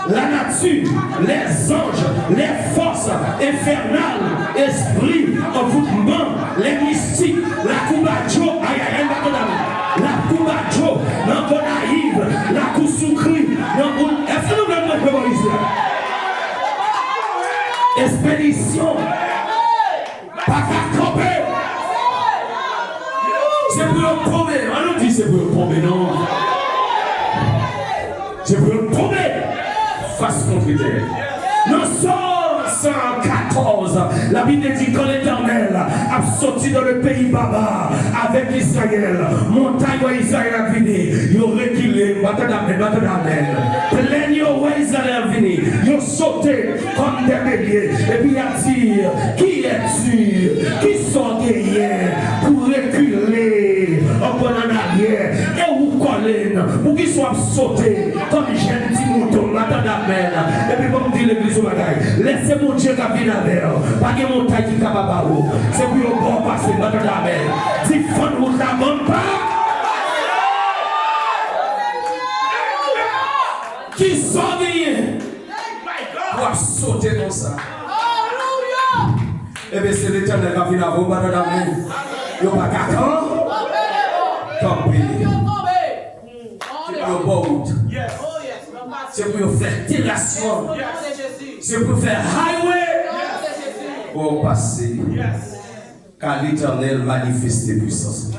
[SPEAKER 3] la nature, les anges, les forces infernales, esprits, envoûtements, les mystiques, la Kubajo, la Kubajo, l'Angonaïve, la Koussoukri, est-ce que nous voulons mémoriser? Expédition, pas qu'à camper. C'est pour le tomber, on nous dit c'est pour le tomber, non? C'est pour le tomber. Face contre terre. Nous sommes 114. La Bible dit que l'Éternel a sorti dans le pays baba avec Israël. Montagne où Israël a venu. Ils ont reculé. Plein où Israël a venu. Ils ont sauté comme des béliers. Et puis il a dit, qui es-tu? Qui sont derrière pour reculer en arrière? Et où coller pour qu'ils soient sautés comme jeune petit mouton. Et puis comme dit l'église au bagaille, laissez mon Dieu qui vient avec vous. Pas de montagne qui va pas vous. C'est pour le bon passer dans la mer. Si fond vous la bonne pas. Qui sont bien pour sauter comme ça. Et bien c'est l'Éternel qui vient avec vous dans la mer. Il n'y a pas qu'à quand. Tant pis. C'est pour le bon route. C'est pour faire terrassion. C'est pour faire highway. Pour passer. Car l'Éternel manifeste ses puissances.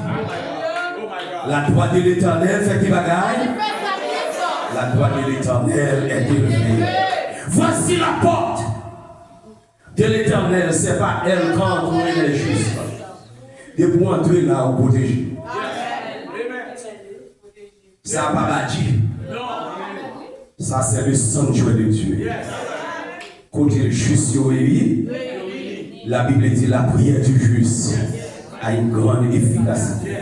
[SPEAKER 3] La droite de l'Éternel fait qui bagaille. La droite de l'Éternel est élevée. Voici la porte de l'Éternel. C'est pas elle quand on est juste. Et pour entrer là, on protège. C'est un paradis. Ça, c'est le sanctuaire de Dieu. Côté le juste, la Bible dit la prière du juste a une grande efficacité.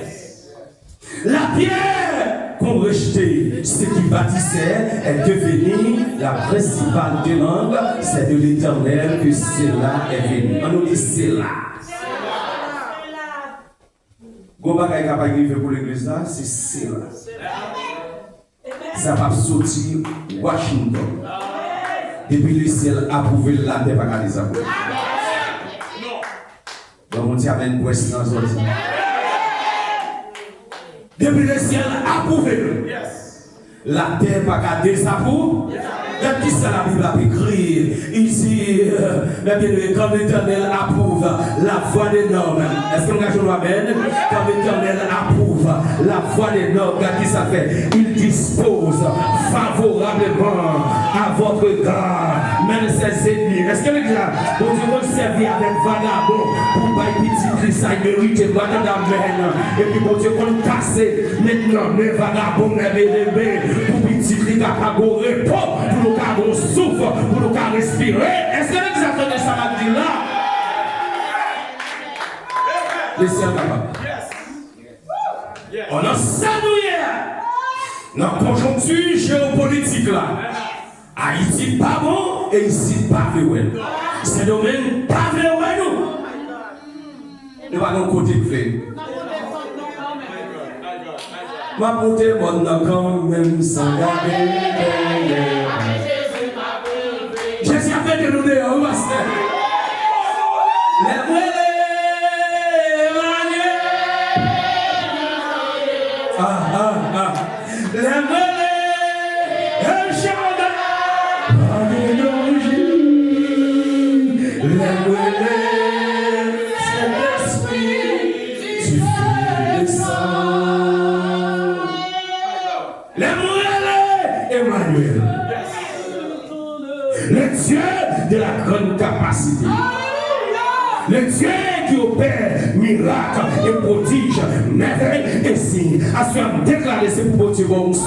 [SPEAKER 3] La pierre qu'on rejetait, ce qui bâtissait, est devenue la principale des langues. C'est de l'Éternel que cela est venu. On nous dit cela. Gomba est capable de vivre pour l'église là, c'est cela. Ça va sortir Washington. Depuis le ciel approuvé la terre par les amours. Donc on dit amène pour ce dans depuis le ciel approuvé. La terre par des amours. Et puis ça la Bible a écrit. Il dit, quand l'Éternel approuve la voix des normes. Est-ce que nous amène? Quand l'Éternel approuve la voix des normes, qui ça fait? Il dispose favorablement à votre garde, même ses ennemis. Est-ce que les gars, on dit servir avec vagabond pour pas petit Christ, ça mérite, madame. Et puis bon Dieu, qu'on casse maintenant les vagabonds, les bébés, pour petit Christ, à gorer, pour le cas on souffre, pour le cas respirer. Est-ce que vous attendez ça m'a dit là? Laissez un capable. On a salué dans la conjoncture géopolitique là. Haïti pas bon et ici pas vrai. C'est domaine pas vrai nous. Nous allons côté fait. Ma beauté bonne quand même sans garder. Jésus a fait de nous dehors, master. Les brûlés, les brûlés, el Shaddai, les brûlés, c'est l'esprit, tu fais descendre. Les brûlés, Emmanuel. Le Dieu de la grande capacité. Le Dieu qui opère miracles et prodiges, merveilles et signes. A su déclarer, c'est pour Dieu bon signe.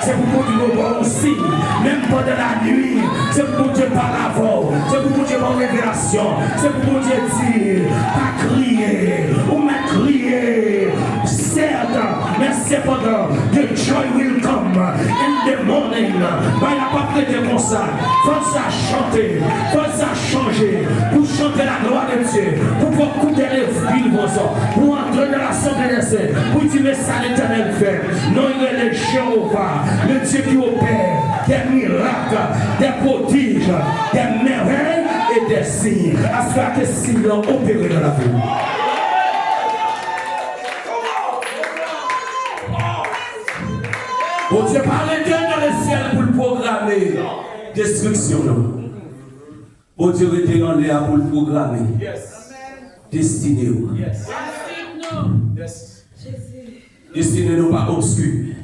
[SPEAKER 3] C'est pour Dieu bon signe. Même pendant la nuit, c'est pour Dieu par la voix. C'est pour Dieu par révélation. C'est pour Dieu dire, pas crier, ou m'a crier. certes, mais cependant, the joy will come in the morning. Ben, il n'a pas prêté comme ça. Faut ça chanter, faut ça changer, pour chanter la gloire de Dieu, pour pouvoir couper les villes, pour entrer dans l'assemblée des saints, pour dire ça l'Éternel fait. Non, il est le Jéhovah, le Dieu qui opère des miracles, des prodiges, des merveilles et des signes. À ce que ces signes ont opéré dans la vie. Bon Dieu parle dans le ciel pour le programmer. Destruction. Bon Dieu était dans l'air pour le programmer. Destiné. Destiné nous pas obscur.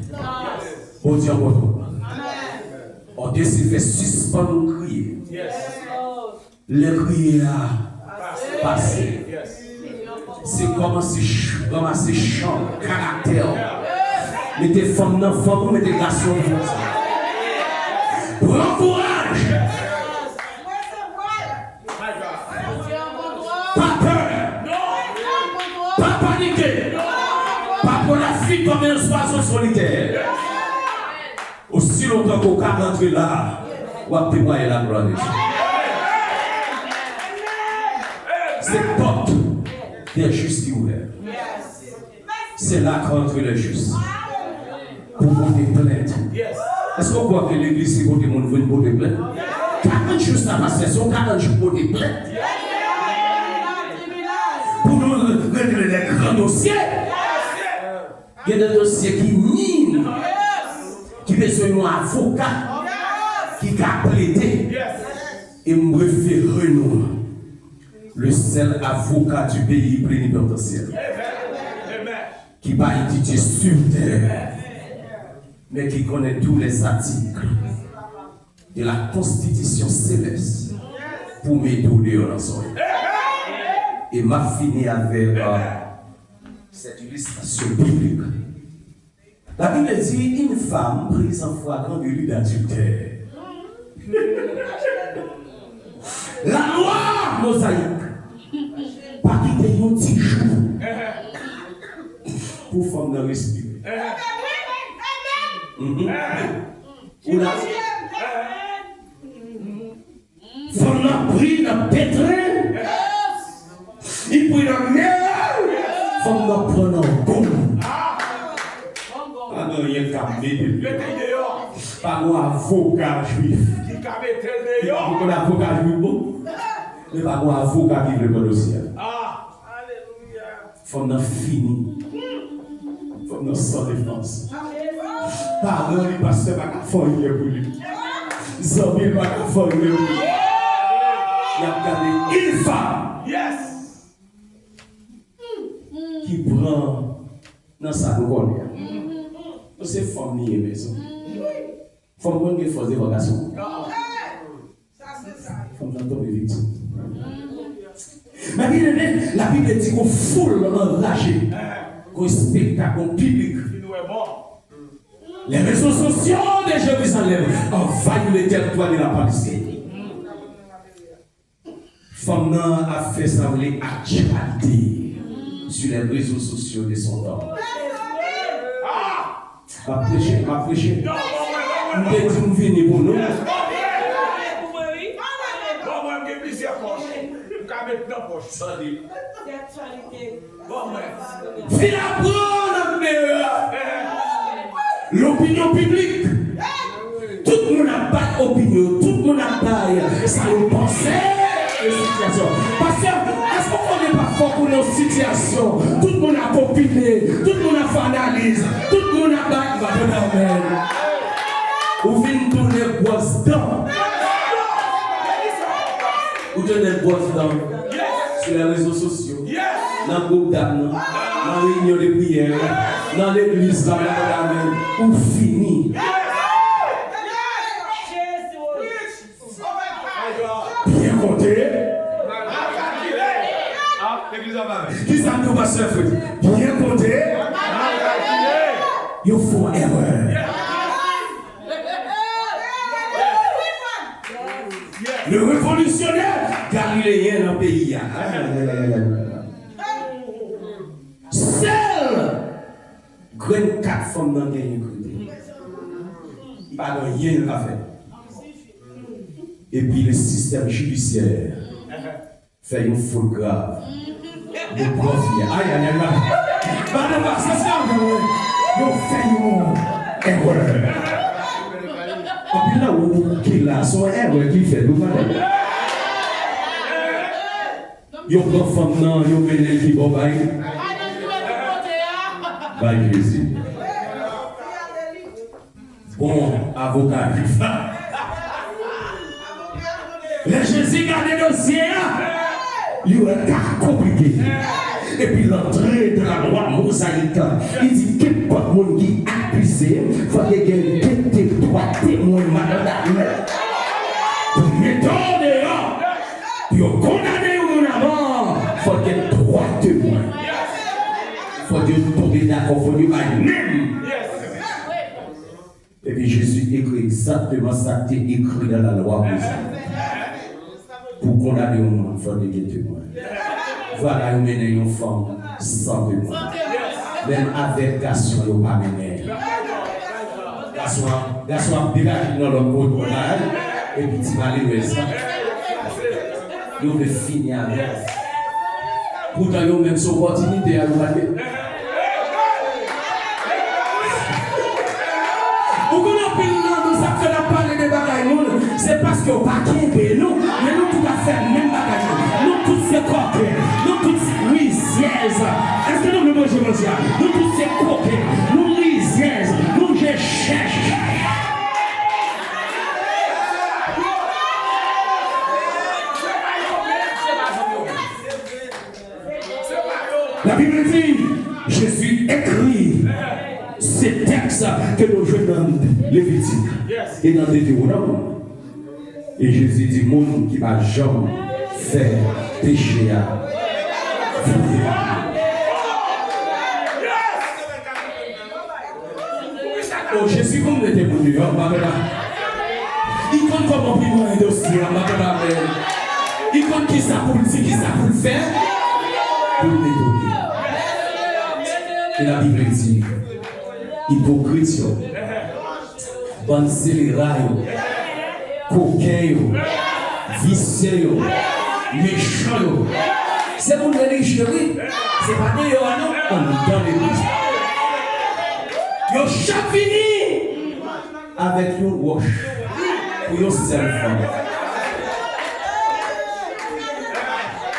[SPEAKER 3] Bon Dieu on décide de faire suspendre crier. Les crier à passer. C'est commencer chant, caractère. Mettez femme dans femme, mettez garçon dans ça. Prends courage. Pas peur. Pas paniquer. Pas pour la fille comme un oiseau solitaire. Aussi longtemps qu'on va rentrer là, on va témoigner la gloire de Dieu. C'est porte des justes qui ouvrent. C'est là qu'entre les justes. Pour porter plainte. Est-ce qu'on croit que l'église, c'est pour que les gens viennent porter plainte? 40 jours, ça va se faire, 40 jours pour porter plainte. Pour nous régler les grands dossiers. Il y a des dossiers qui minent, qui besoin d'un avocat, qui a plaidé. Et me référer nous, le seul avocat du pays plénipotentiaire, qui va étudier sur terre, mais qui connaît tous les articles de la Constitution céleste pour m'aider dans son. Et m'a fini avec cette illustration biblique. La Bible dit une femme prise en flagrant délit d'adultère. La loi mosaïque, pas quitter un petit jour pour femme de respirer. Femme n'a pris dans pétrin, il prit dans mer, femme n'a pris dans gomme. Pas de rien qu'à m'aider. Pas de avocat juif. Pas de avocat juif bon. Mais pas de avocat qui veut le ciel. Femme n'a fini. Femme n'a sans défense. Pardon, le pasteur va pas faire pour lui. Zambie va pas faire pour lui. Il a gardé une femme qui prend dans sa colère. C'est famille maison. Femme qui a fait des vocations. Femme qui a tombé victime. Mais la Bible dit qu'on foule enragée, qu'on spectacle public. Les réseaux sociaux de Jérusalem envahissent le territoire de la Palestine. Femme a fait sembler actualité sur les réseaux sociaux de son temps. Ma prêcher. Nous devons venir pour nous. L'opinion publique. Tout le monde n'a pas d'opinion, tout le monde n'a pas ça nous pensait de situation. Parce que est-ce qu'on n'est pas fort pour nos situations? Tout le monde a opiné, tout le monde a fait analyse, tout le monde a pas de amen. Vous venez tourner boisse dedans. Vous tournez boisse dedans sur les réseaux sociaux, dans le groupe d'âme, dans la réunion de prière, dans l'église, dans la ou fini. Bien compté. Qui ça nous va se faire? Bien compté. Il faut erreur. Le révolutionnaire galiléen dans le pays. Seul 4 femmes dans le côté. Pas de rien à faire. Et puis le système judiciaire fait une faute grave. De profil. Aïe, aïe, aïe. Pas de voir, ça c'est encore. Ils fait une erreur. Et puis là où qu'il a son erreur qu'il fait, nous madame. Ils prend femme non, ils mènent qui bon bail. Bail Jésus. Bon avocat. Le Jésus garde le dossier, il est compliqué. Et puis l'entrée de la loi mosaïque, il dit que pas de monde qui est accusé, il faut qu'il y ait 3 témoins, madame. Pour mettre dehors, puis on condamne ou avant, il faut qu'il y ait 3 témoins. Il faut que vous tombiez d'accord, il faut que vous même. Et puis Jésus écrit exactement ça qui est écrit dans la loi mosaïque. Pour condamner un monde, il faut qu'il y ait témoins. Voilà, vous menez une femme sans témoin. Même avec garçon, vous pas mené. Garçon a dégagé dans le code et puis tu vas aller ça. Vous devez finir avec. Pourtant, vous avez même son opportunité à vous battre. Vous connaissez la parler de bagaille, c'est parce que vous pas qu'aimer nous, mais nous tout à fait même bagaille. Nous tous ces coquins, nous tous oui, yes. Est-ce que nous le mangez mondial? Nous tous ces coquins, nous oui, yes. Nous je cherche. La Bible dit, Jésus écrit ces textes que nous jouons dans Lévitique et dans Deutéronome. Et Jésus dit, monde qui va jamais faire péché à oh, Jésus, comme le témoin, il compte comment prendre un dossier, il compte qui ça pour dire, qui ça pour faire, pour le détruire. Et la Bible dit, hypocrite, bonne scélérat, coquin, vicieux, méchant. C'est pour les chéris, c'est pas des non, on dans l'église. Yo chaque fini avec une wash pour une seule femme.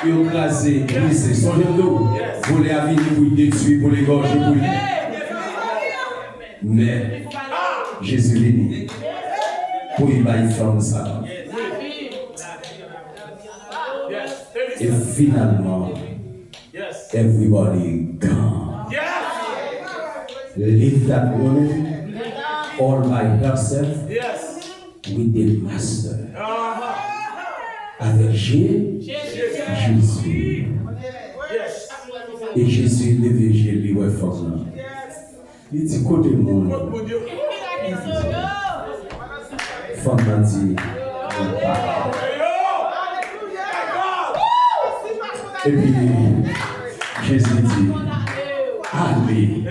[SPEAKER 3] Yo crasé, brisé, son d'eau, voler à venir pour détruire, pour l'égorger, pour lui. Mais Jésus est venu pour y faire femme ça. Et finalement, everybody gone. Leave that woman all by herself with the master. Avec Jésus. Et Jésus levé, j'ai lui ouais femme. Il dit côté monde. Femme m'a dit. Et puis Jésus dit, allez,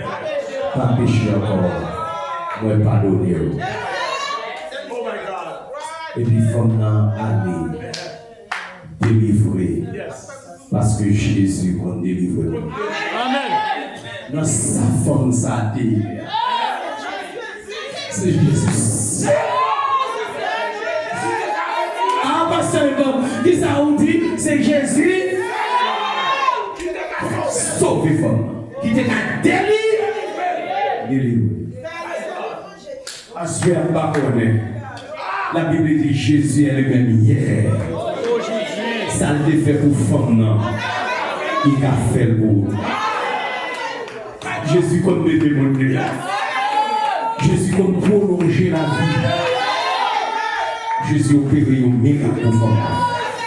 [SPEAKER 3] pas péché encore, moi pardonner. Et puis femme allez, délivrer, parce que Jésus va délivrer. Amen. Dans sa femme ça dit, c'est Jésus. Ah, pasteur, qui ça on dit, c'est Jésus. Sauvé femme, qui était à délivrer. Parce que on pas connaît. La Bible dit Jésus est le même hier. Ça le fait pour femme non. Il a fait le beau. Jésus comme le démon. Jésus comme prolonger la vie. Jésus opéré un miracle pour femme.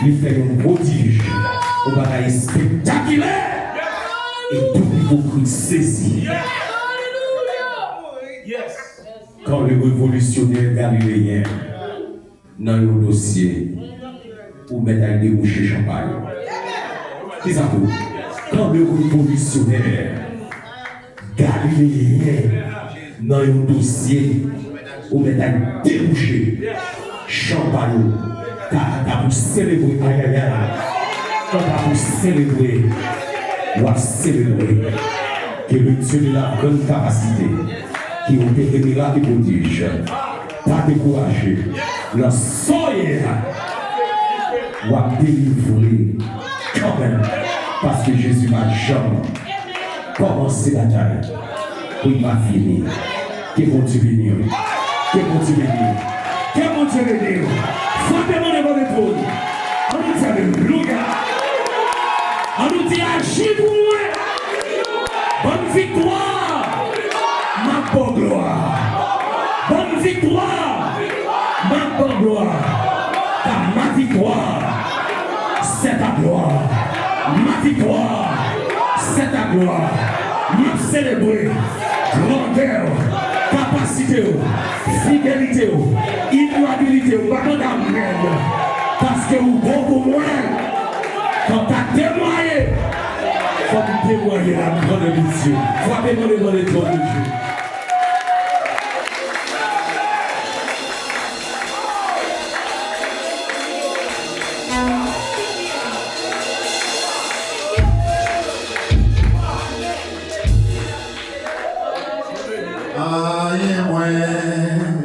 [SPEAKER 3] Il fait un prodige. On va aller spectaculaire. Et tout l'hypocrite saisi. Quand le révolutionnaire galiléen dans le dossier pour mettre à déboucher champagne. Qu'est-ce que quand le révolutionnaire galiléen dans un dossier où vous avez débouché. Champagne, t'as pour célébrer. Aïe aïe aïe. T'as pour célébrer. On va célébrer que le Dieu de la grande capacité qui ont été miracles et prodiges. Pas découragé. La soirée, on va délivrer quand même. Parce que Jésus m'a jamais commencé la taille. Pour il m'a fini. Que bon Dieu bénisse. Que bon Dieu bénisse. Que bon Dieu bénisse. Faut demander votre épaule. On nous dit alléluia. On nous dit agis pour moi. Bonne victoire. Ma bonne gloire. Bonne victoire. Ma bonne gloire. Car ma victoire, c'est ta gloire. Ma victoire, c'est ta gloire. Nous célébrer grandeur, capacité, fidélité, immoralité, pas d'amour. Parce que vous bon pour moi, quand tu as témoigné, il faut témoigner la grande mission. Il faut témoigner dans les trônes de Dieu.
[SPEAKER 4] Aïe, ouais.